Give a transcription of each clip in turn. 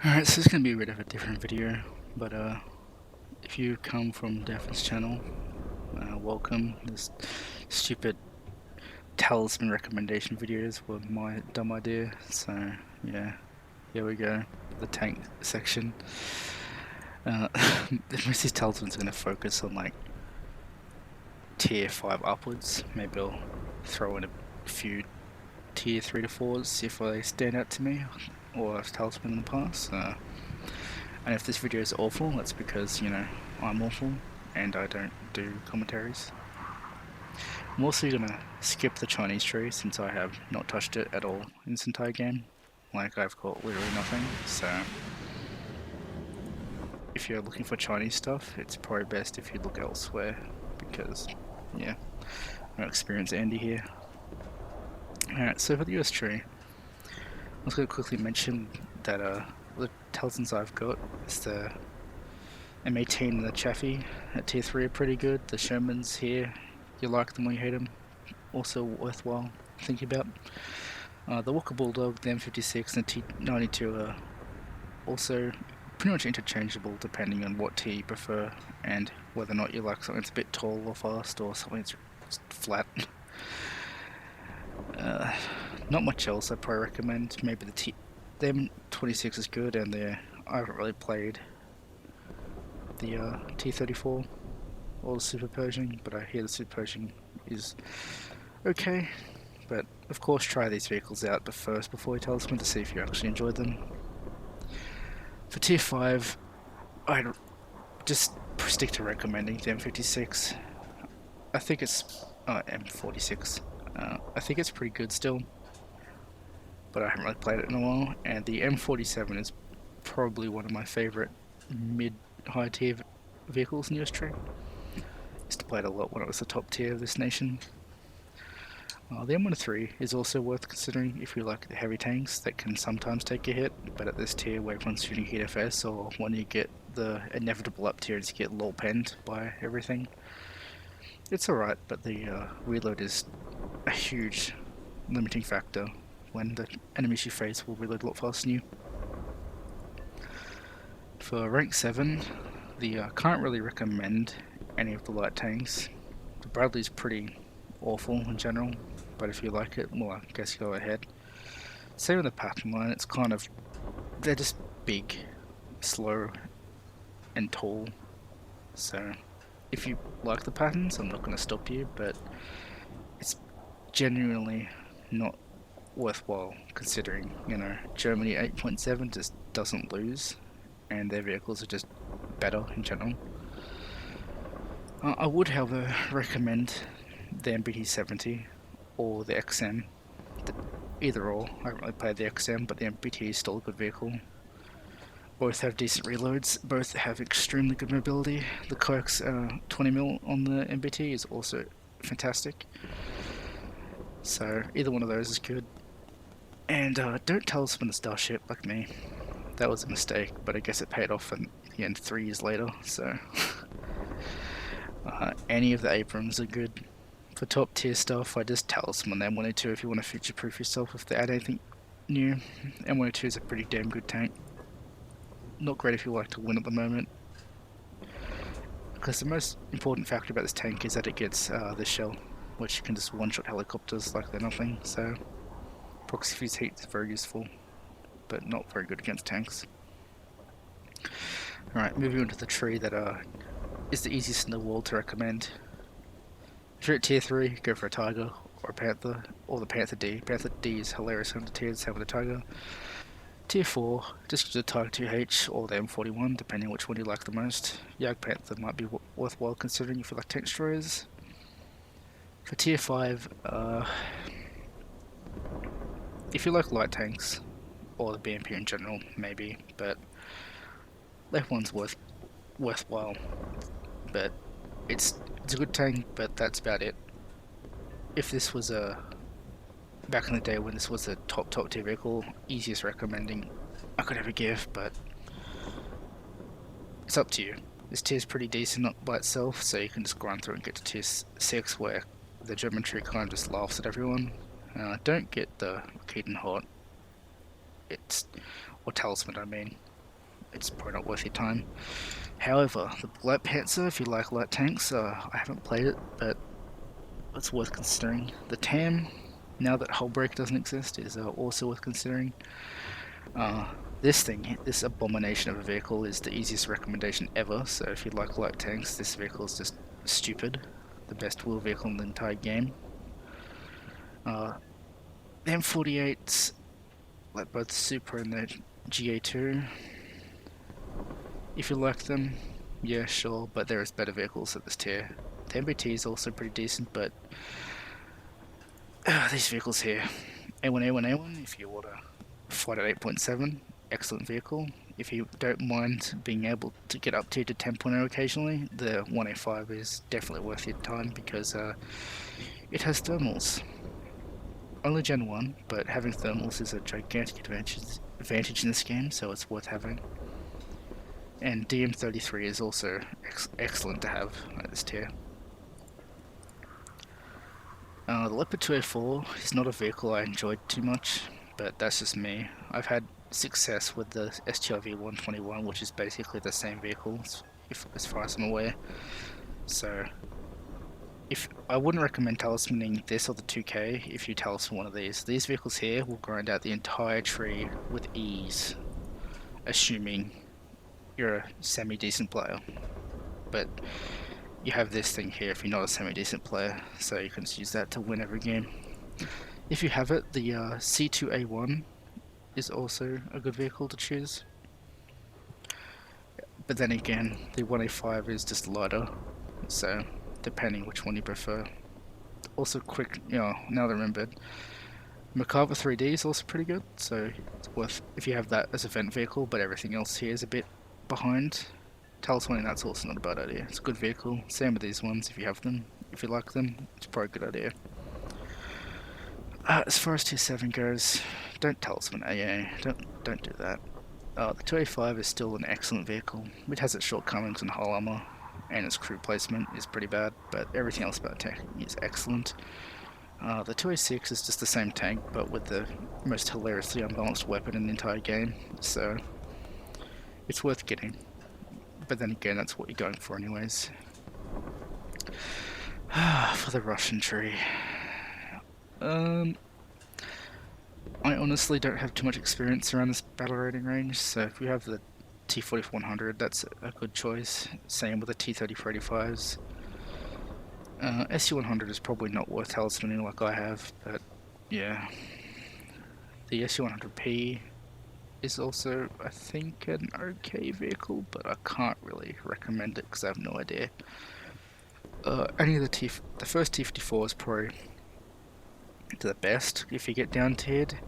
Alright, so this is going to be a bit of a different video, but if you come from Daphne's channel, welcome. This stupid Talisman recommendation videos were my dumb idea, so yeah, here we go, the tank section. Most of these Talismans are going to focus on like tier 5 upwards. Maybe I'll throw in a few tier 3 to 4s, see if they stand out to me, or I've Talisman in the past. And if this video is awful, that's because, you know, I'm awful and I don't do commentaries. I'm also going to skip the Chinese tree since I have not touched it at all in this entire game. Like, I've got literally nothing, so if you're looking for Chinese stuff, it's probably best if you look elsewhere because, yeah, no experience Andy here. Alright, so for the US tree, I was going to quickly mention that the talismans I've got is the M18 and the Chaffee at tier 3 are pretty good. The Shermans here, you like them or you hate them, also worthwhile thinking about. The Walker Bulldog, the M56 and the T92 are also pretty much interchangeable depending on what tier you prefer and whether or not you like something that's a bit tall or fast or something that's flat. Not much else I'd probably recommend. Maybe the M26 is good, and I haven't really played the T34 or the Super Pershing, but I hear the Super Pershing is okay. But of course, try these vehicles out first before you Talisman to see if you actually enjoy them. For tier 5, I'd just stick to recommending the M56. I think it's M46. I think it's pretty good still, but I haven't really played it in a while. And the M47 is probably one of my favorite mid-high tier vehicles in the US tree. Used to play it a lot when it was the top tier of this nation. The M13 is also worth considering if you like the heavy tanks that can sometimes take a hit, but at this tier where everyone's shooting heat FS, or when you get the inevitable up tiers, you get lol penned by everything. It's alright, but the reload is a huge limiting factor when the enemies you face will reload a lot faster than you. For rank 7, can't really recommend any of the light tanks. The Bradley's pretty awful in general, but if you like it, well, I guess go ahead. Same with the pattern line, it's kind of, they're just big, slow, and tall. So if you like the patterns, I'm not going to stop you, but it's genuinely not worthwhile considering, you know, Germany 8.7 just doesn't lose, and their vehicles are just better in general. I would, however, recommend the MBT-70 or the XM. Either or. I haven't really played the XM, but the MBT is still a good vehicle. Both have decent reloads, both have extremely good mobility. The Kirk's 20mm on the MBT is also fantastic. So either one of those is good. And don't Talisman the Starship like me. That was a mistake, but I guess it paid off in the end 3 years later, so... any of the Abrams are good. For top tier stuff, I just Talisman the M102 if you want to future proof yourself if they add anything new. M102 is a pretty damn good tank. Not great if you like to win at the moment, because the most important factor about this tank is that it gets the shell, which you can just one-shot helicopters like they're nothing, so proxy fuse heat is very useful, but not very good against tanks. Alright, moving on to the tree that is the easiest in the world to recommend. If you're at tier 3, go for a Tiger or a Panther, or the Panther D. Panther D is hilarious under tiers, having a Tiger. Tier 4, just the Tiger 2H or the M41, depending on which one you like the most. Yag Panther might be worthwhile considering if you like tank destroyers. For tier 5, if you like light tanks, or the BMP in general, maybe, but left one's worthwhile. But it's a good tank, but that's about it. If this was back in the day when this was a top tier vehicle, easiest recommending I could ever give, but it's up to you. This tier's pretty decent by itself, so you can just grind through and get to tier 6 where the German tree kind of just laughs at everyone. Don't get the Keaton Hot. It's or Talisman I mean. It's probably not worth your time. However, the Light Panzer, if you like light tanks, I haven't played it, but it's worth considering. The TAM, now that Hullbreak doesn't exist, is also worth considering. This abomination of a vehicle is the easiest recommendation ever, so if you like light tanks, this vehicle is just stupid. The best wheel vehicle in the entire game. The M48s, like both the Super and the GA2, if you like them, yeah, sure, but there is better vehicles at this tier. The MBT is also pretty decent, but these vehicles here, A1, if you want to fight at 8.7, excellent vehicle. If you don't mind being able to get up to 10.0 occasionally, the 1A5 is definitely worth your time because it has thermals. Only Gen 1, but having thermals is a gigantic advantage in this game, so it's worth having. And DM33 is also excellent to have at this tier. The Leopard 2A4 is not a vehicle I enjoyed too much, but that's just me. I've had success with the STRV 121, which is basically the same vehicle, as far as I'm aware. So, I wouldn't recommend talismaning this or the 2K if you talisman one of these. These vehicles here will grind out the entire tree with ease, assuming you're a semi-decent player. But you have this thing here if you're not a semi-decent player, so you can use that to win every game. If you have it, the C2A1 is also a good vehicle to choose. But then again, the 1A5 is just lighter, so depending which one you prefer. Also quick, now that I remembered, Macabre 3D is also pretty good, so it's worth if you have that as a vent vehicle, but everything else here is a bit behind. Talisman, that's also not a bad idea. It's a good vehicle. Same with these ones if you have them. If you like them, it's probably a good idea. As far as Tier 7 goes, don't Talisman AA. Don't do that. The 2A5 is still an excellent vehicle. It has its shortcomings in hull armor, and its crew placement is pretty bad, but everything else about tank is excellent. The 2A6 is just the same tank, but with the most hilariously unbalanced weapon in the entire game, so it's worth getting. But then again, that's what you're going for anyways. For the Russian tree. I honestly don't have too much experience around this battle rating range, so if you have the T-4400, that's a good choice. Same with the T-3485s. SU-100 is probably not worth talismaning like I have, but yeah. The SU-100P is also, I think, an okay vehicle, but I can't really recommend it because I have no idea. Any of the first T-54 is probably the best if you get down tiered,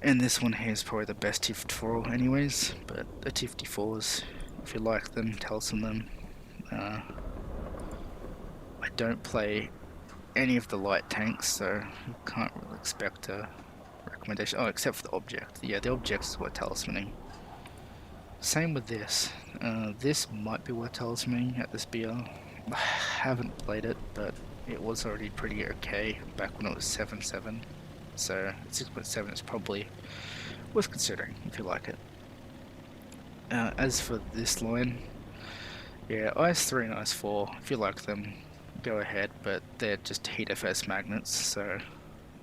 and this one here is probably the best T-54 anyways, but the T-54s, if you like them, talisman them. I don't play any of the light tanks, so you can't really expect a recommendation. Oh, except for the object. Yeah, the object is worth talismaning. Same with this. This might be worth talismaning at this BR. I haven't played it, but it was already pretty okay back when it was 7.7. So 6.7 is probably worth considering if you like it. As for this line, yeah, IS-3 and IS-4, if you like them, go ahead, but they're just heat FS magnets, so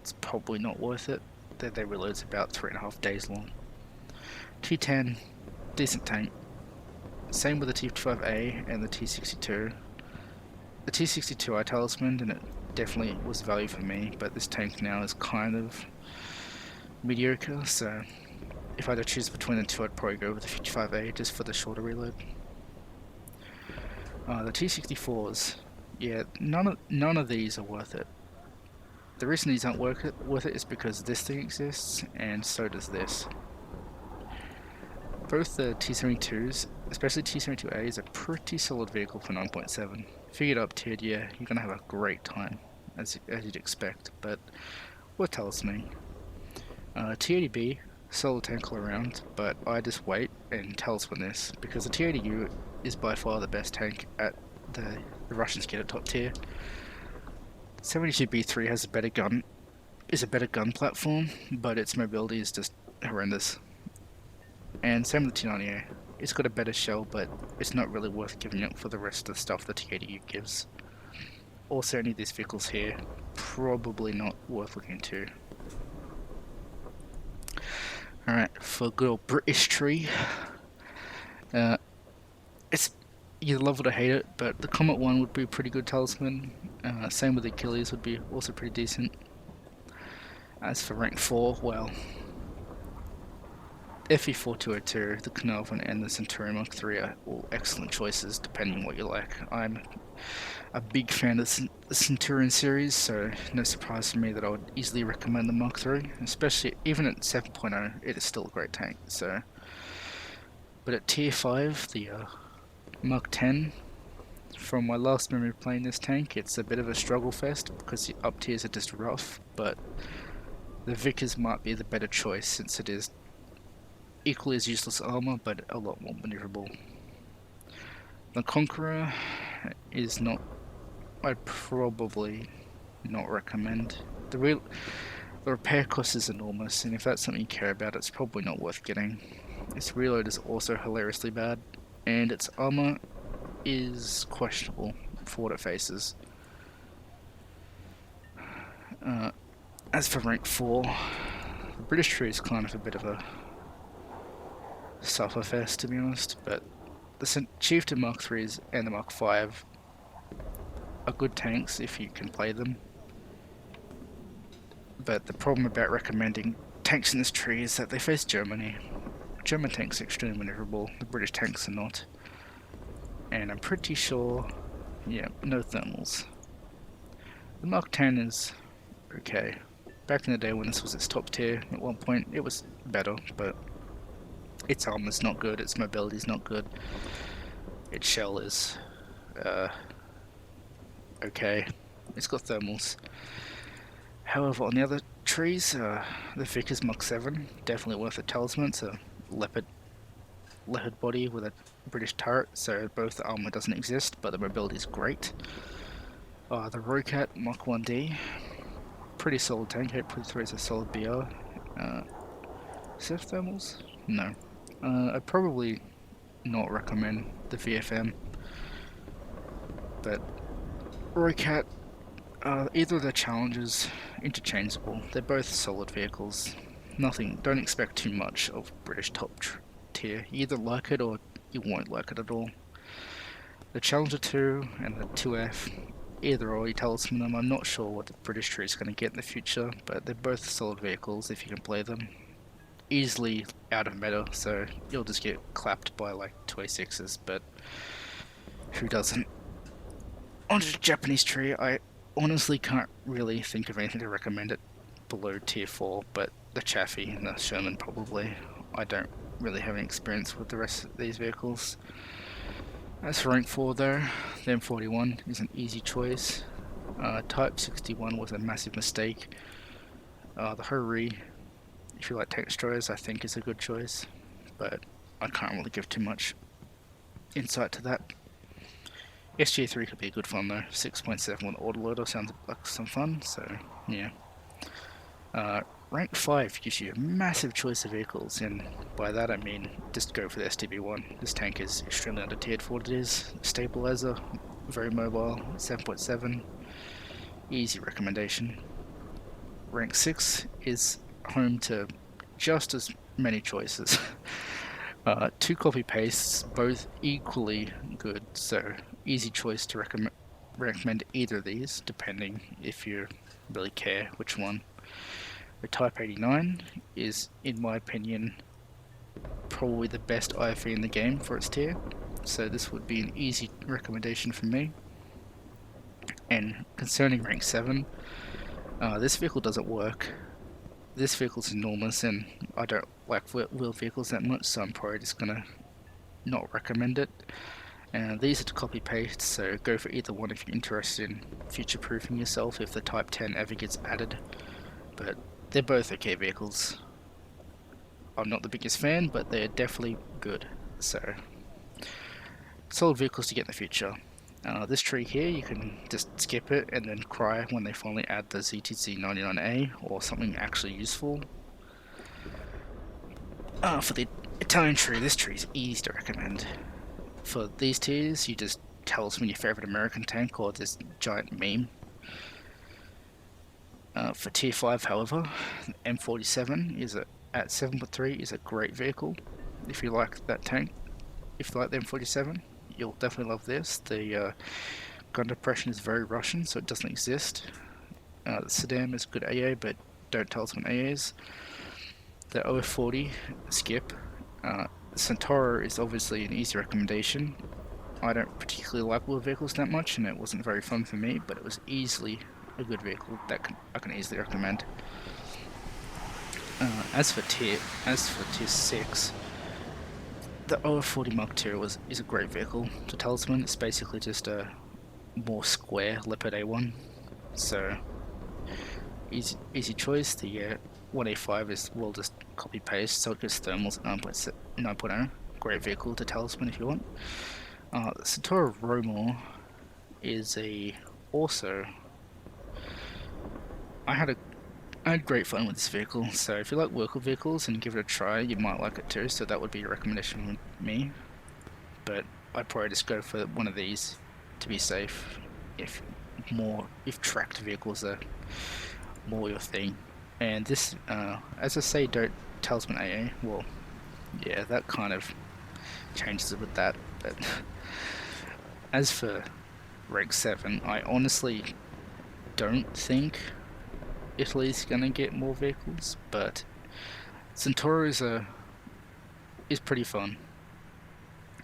it's probably not worth it. Their reload's about 3.5 days long. T10, decent tank. Same with the T55A and the T62. The T62 I talismaned, and it definitely was value for me, but this tank now is kind of mediocre, so if I had to choose between the two, I'd probably go with the 55A just for the shorter reload. The T64s, yeah, none of these are worth it. The reason these aren't worth it is because this thing exists, and so does this. Both the T72s, especially T72A, is a pretty solid vehicle for 9.7. If you get up tiered, yeah, you're gonna have a great time, as you'd expect, but worth talismaning. T80B, solid tank all around, but I just wait and talisman this, because the T80U is by far the best tank at the Russians get at top tier. 72B3 has a better gun platform, but its mobility is just horrendous. And same with the T90A. It's got a better shell, but it's not really worth giving up for the rest of the stuff the T80U gives. Also, any of these vehicles here, probably not worth looking into. Alright, for good old British tree, it's you love it or hate it, but the Comet 1 would be a pretty good Talisman. Same with the Achilles would be also pretty decent. As for rank 4, well, FE4202, the Carnarvon and the Centurion Mark III are all excellent choices depending on what you like. I'm a big fan of the Centurion series, so no surprise to me that I would easily recommend the Mark III, especially even at 7.0, it is still a great tank. So, but at tier 5, the Mark 10, from my last memory of playing this tank, it's a bit of a struggle fest because the up tiers are just rough, but the Vickers might be the better choice since it is equally as useless armor, but a lot more maneuverable. The Conqueror is not, I'd probably not recommend. The repair cost is enormous, and if that's something you care about, it's probably not worth getting. Its reload is also hilariously bad, and its armor is questionable for what it faces. As for rank 4, the British tree is kind of a bit of a sufferfest, to be honest, but the Chieftain Mark 3s and the Mark 5 are good tanks if you can play them. But the problem about recommending tanks in this tree is that they face Germany. German tanks are extremely maneuverable, the British tanks are not. And I'm pretty sure, yeah, no thermals. The Mark 10 is okay. Back in the day when this was its top tier, at one point it was better, but its armor's not good, its mobility's not good, its shell is okay. It's got thermals. However, on the other trees, the Vickers Mark 7, definitely worth a Talisman. It's a leopard body with a British turret, so both the armor doesn't exist, but the mobility is great. The Rocat Mark 1D, pretty solid tank. 8.3 is a solid BR. Surf thermals? No. I'd probably not recommend the VFM, but Rocat, either of the challenges, interchangeable. They're both solid vehicles. Don't expect too much of British top tier. You either like it or you won't like it at all. The Challenger 2 and the 2F, either or you Talisman them. I'm not sure what the British tree is going to get in the future, but they're both solid vehicles if you can play them. Easily out of meta, so you'll just get clapped by like 2A6s, but who doesn't? Onto the Japanese tree, I honestly can't really think of anything to recommend it below tier 4, but the Chaffee and the Sherman probably. I don't really have any experience with the rest of these vehicles. As for rank 4 though, the M41 is an easy choice. Type 61 was a massive mistake. The Hori, if you like tank destroyers, I think is a good choice, but I can't really give too much insight to that. SG3 could be a good fun though. 6.7 with autoloader sounds like some fun, so yeah. Rank 5 gives you a massive choice of vehicles, and by that I mean just go for the STB1. This tank is extremely undertiered for what it is. Stabilizer, very mobile, 7.7, easy recommendation. Rank 6 is home to just as many choices. 2 copy pastes, both equally good, so easy choice to recommend either of these, depending if you really care which one. The Type 89 is, in my opinion, probably the best IFE in the game for its tier, so this would be an easy recommendation for me. And concerning rank 7, this vehicle doesn't work. This vehicle's enormous, and I don't like wheeled vehicles that much, so I'm probably just gonna not recommend it. And these are to copy paste, so go for either one if you're interested in future proofing yourself if the Type 10 ever gets added. But they're both okay vehicles. I'm not the biggest fan, but they're definitely good. So, solid vehicles to get in the future. This tree here, you can just skip it and then cry when they finally add the ZTZ 99A or something actually useful. For the Italian tree, this tree is easy to recommend. For these tiers, you just Talisman your favorite American tank or this giant meme. For tier 5, however, M47 is at 7.3 is a great vehicle. If you like that tank, if you like the M47, you'll definitely love this. The gun depression is very Russian, so it doesn't exist. The sedan is good AA, but don't Talisman AAs. The OF40, skip. Centauro is obviously an easy recommendation. I don't particularly like wheel vehicles that much, and it wasn't very fun for me, but it was easily a good vehicle that I can easily recommend. As for tier 6, the OF40 Mark II is a great vehicle. The Talisman is basically just a more square Leopard A1, so easy choice. The 1A5 is well just copy paste, so it gets thermals at 9.0. Great vehicle to Talisman if you want. The Centauro Romor is also. I had great fun with this vehicle, so if you like worker vehicles and give it a try, you might like it too, so that would be a recommendation from me. But I'd probably just go for one of these to be safe, if tracked vehicles are more your thing. And this, as I say, don't Talisman AA, well, yeah, that kind of changes it with that, but as for rank 7, I honestly don't think Italy's gonna get more vehicles, but Centauro is pretty fun.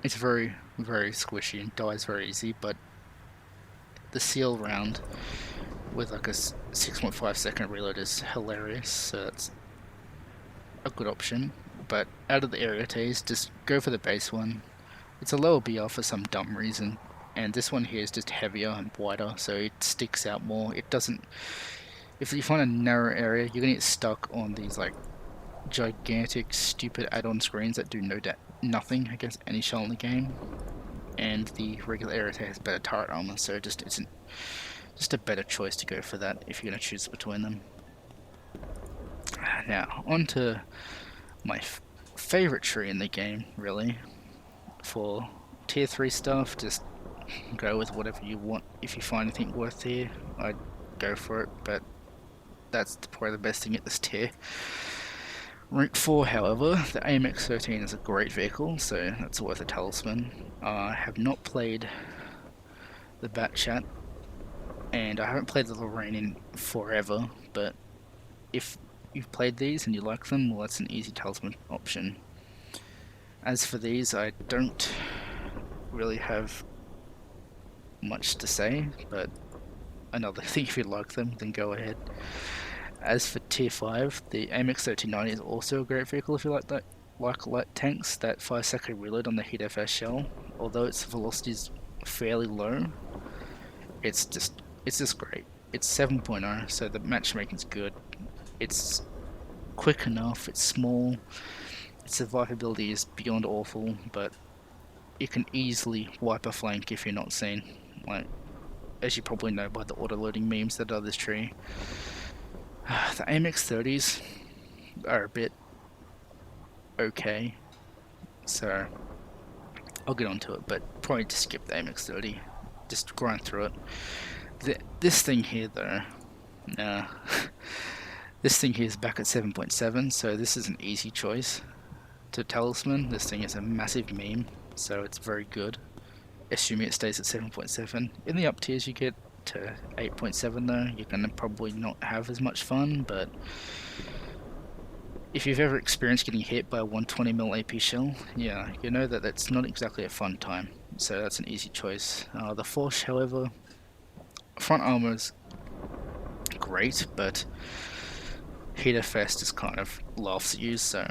It's very, very squishy and dies very easy, but the seal round with like a 6.5 second reload is hilarious, so that's a good option. But out of the area teas, just go for the base one. It's a lower BR for some dumb reason, and this one here is just heavier and wider, so it sticks out more. It doesn't. If you find a narrow area, you're gonna get stuck on these like gigantic, stupid add-on screens that do nothing against any shell in the game. And the regular area has better turret armor, so it's just a better choice to go for that if you're gonna choose between them. Now, on to my favorite tree in the game, really. For tier 3 stuff, just go with whatever you want. If you find anything worth here, I'd go for it, but that's probably the best thing at this tier. Rank 4, however, the AMX-13 is a great vehicle, so that's worth a Talisman. I have not played the Batchat, and I haven't played the Lorraine in forever, but if you've played these and you like them, well, that's an easy Talisman option. As for these, I don't really have much to say, but another thing, if you like them, then go ahead. As for tier 5, the AMX-1390 is also a great vehicle if you like that, like light tanks. That 5-second reload on the Heat FS shell, although its velocity is fairly low, it's just great. It's 7.0, so the matchmaking's good. It's quick enough, it's small, its survivability is beyond awful, but it can easily wipe a flank if you're not seen, like, as you probably know by the auto-loading memes that are this tree. The AMX-30s are a bit okay, so I'll get onto it, but probably just skip the AMX-30, just grind through it. This thing here though, this thing here is back at 7.7, so this is an easy choice to Talisman. This thing is a massive meme, so it's very good, assuming it stays at 7.7. In the up tiers you get to 8.7 though, you're going to probably not have as much fun, but if you've ever experienced getting hit by a 120mm AP shell, yeah, you know that that's not exactly a fun time, so that's an easy choice. The Force, however, front armor's great, but Heat FS just kind of laughs at you, so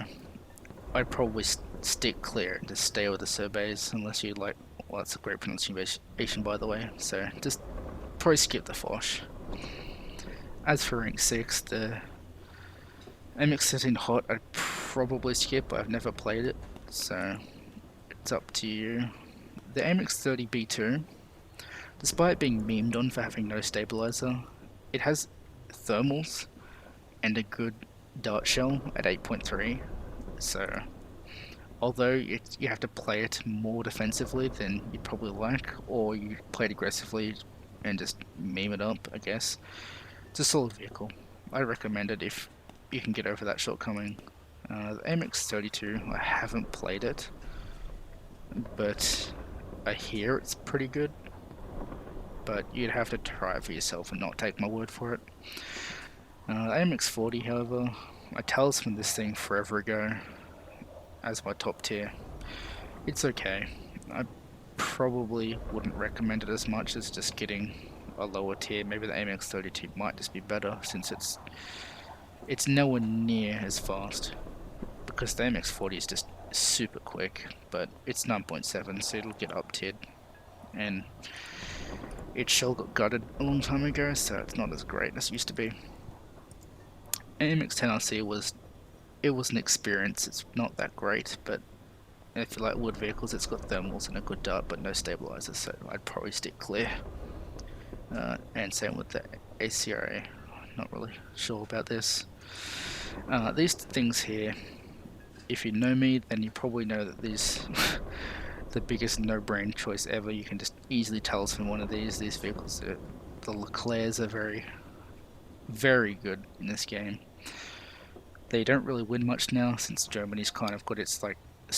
I'd probably stick clear and just stay with the surveys unless you like, well, that's a great pronunciation by the way, so just probably skip the Foch. As for rank 6, the MX-13 Hot I'd probably skip, I've never played it, so it's up to you. The MX-30 B2, despite being memed on for having no stabilizer, it has thermals and a good dart shell at 8.3, so although you have to play it more defensively than you'd probably like, or you play it aggressively and just meme it up, I guess. It's a solid vehicle. I recommend it if you can get over that shortcoming. The MX-32, I haven't played it, but I hear it's pretty good. But you'd have to try it for yourself and not take my word for it. The MX-40, however, I Talisman this thing forever ago as my top tier. It's okay. I probably wouldn't recommend it as much as just getting a lower tier. Maybe the MX-32 might just be better since it's nowhere near as fast, because the MX-40 is just super quick, but it's 9.7, so it'll get up tiered, and its shell got gutted a long time ago, so it's not as great as it used to be. MX-10RC was an experience. It's not that great, but if you like wood vehicles, it's got thermals and a good dart, but no stabilizers, so I'd probably stick clear. And same with the ACRA. Not really sure about this. These things here, if you know me, then you probably know that these the biggest no-brain choice ever. You can just easily Talisman one of these. These vehicles, the Leclercs are very, very good in this game. They don't really win much now since Germany's kind of got its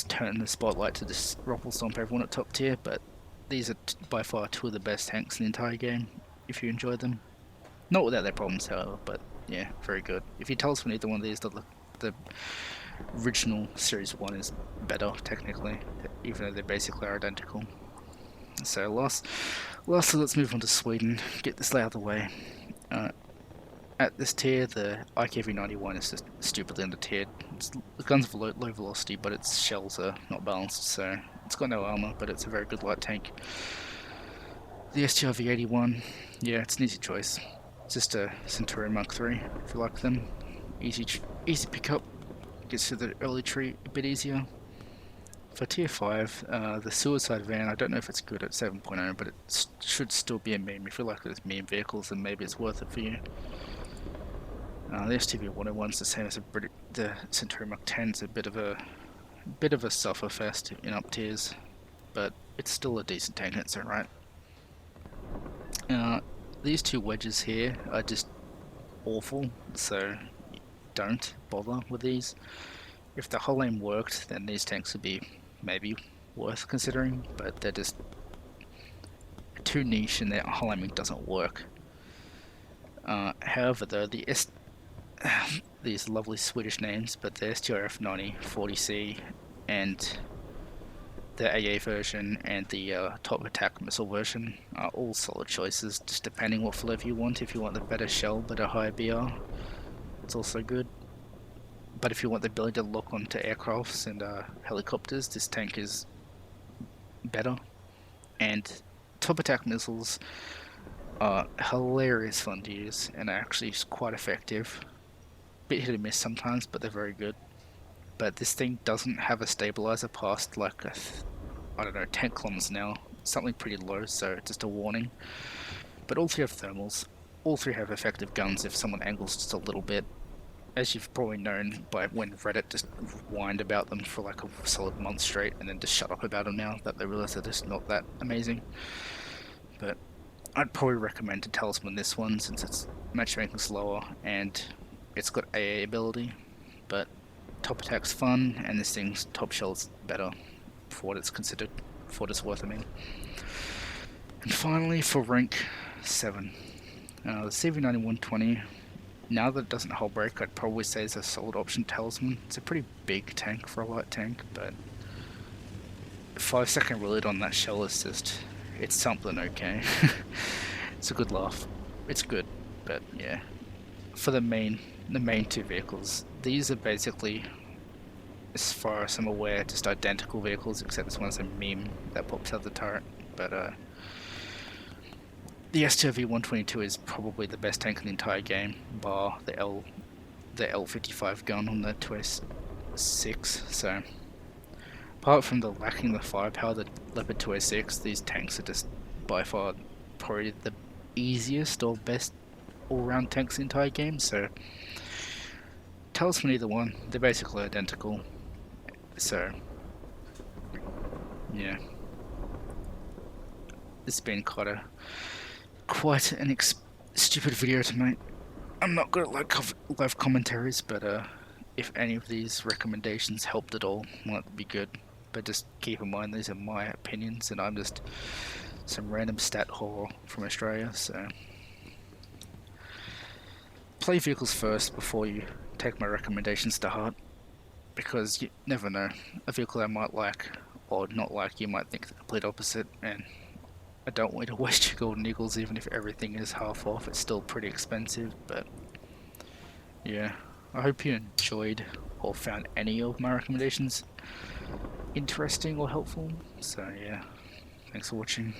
turn the spotlight to just ruffle stomp everyone at top tier, but these are by far two of the best tanks in the entire game, if you enjoy them. Not without their problems, however, but yeah, very good. If you Talisman either one of these, the original Series 1 is better, technically, even though they basically are identical. So lastly, let's move on to Sweden, get this out of the way. At this tier, the IKV-91 is just stupidly under-tiered. The gun's low velocity, but its shells are not balanced, so it's got no armor, but it's a very good light tank. The STRV-81, yeah, it's an easy choice. It's just a Centurion Mark III, if you like them. Easy pickup, gets to the early tree a bit easier. For tier 5, the Suicide Van, I don't know if it's good at 7.0, but it should still be a meme. If you like those meme vehicles, then maybe it's worth it for you. The STV-101 is the same as the Centurion Mark 10. It's a bit of a sufferfest in up tiers, but it's still a decent tank in its own right. These two wedges here are just awful, so don't bother with these. If the hull aim worked, then these tanks would be maybe worth considering, but they're just too niche and their hull aiming doesn't work. However, though, these lovely Swedish names, but the STRF-90, 40C, and the AA version and the top attack missile version are all solid choices, just depending what flavor you want. If you want the better shell but a higher BR, it's also good. But if you want the ability to lock onto aircrafts and helicopters, this tank is better. And top attack missiles are hilarious fun to use and are actually quite effective. Bit hit and miss sometimes, but they're very good. But this thing doesn't have a stabilizer past I don't know, 10 kilometers now. Something pretty low, so just a warning. But all three have thermals. All three have effective guns if someone angles just a little bit. As you've probably known by when Reddit just whined about them for like a solid month straight and then just shut up about them now that they realize they're just not that amazing. But I'd probably recommend to Talisman this one since its matchmaking slower and it's got AA ability, but top attack's fun and this thing's top shell's better for what it's considered, for what it's worth, I mean. And finally, for rank 7, the CV90-120. Now that it doesn't hull break, I'd probably say it's a solid option Talisman. It's a pretty big tank for a light tank, but 5-second reload on that shell is just, it's something okay. It's a good laugh. It's good, but yeah. For the main two vehicles, these are basically, as far as I'm aware, just identical vehicles, except this one's a meme that pops out of the turret. But the STRV-122 is probably the best tank in the entire game, bar the L55 gun on the 206. So, apart from lacking the firepower, the Leopard 206, these tanks are just by far probably the easiest or best all-round tanks in the entire game. So, Talisman either one, they're basically identical. So, yeah, it's been quite an stupid video to make. I'm not good at live commentaries, but if any of these recommendations helped at all, well, that'd be good. But just keep in mind these are my opinions, and I'm just some random stat whore from Australia. So play vehicles first before you take my recommendations to heart, because you never know. A vehicle I might like or not like, you might think the complete opposite, and I don't want you to waste your golden eagles. Even if everything is half off, it's still pretty expensive. But yeah, I hope you enjoyed or found any of my recommendations interesting or helpful. So yeah, thanks for watching.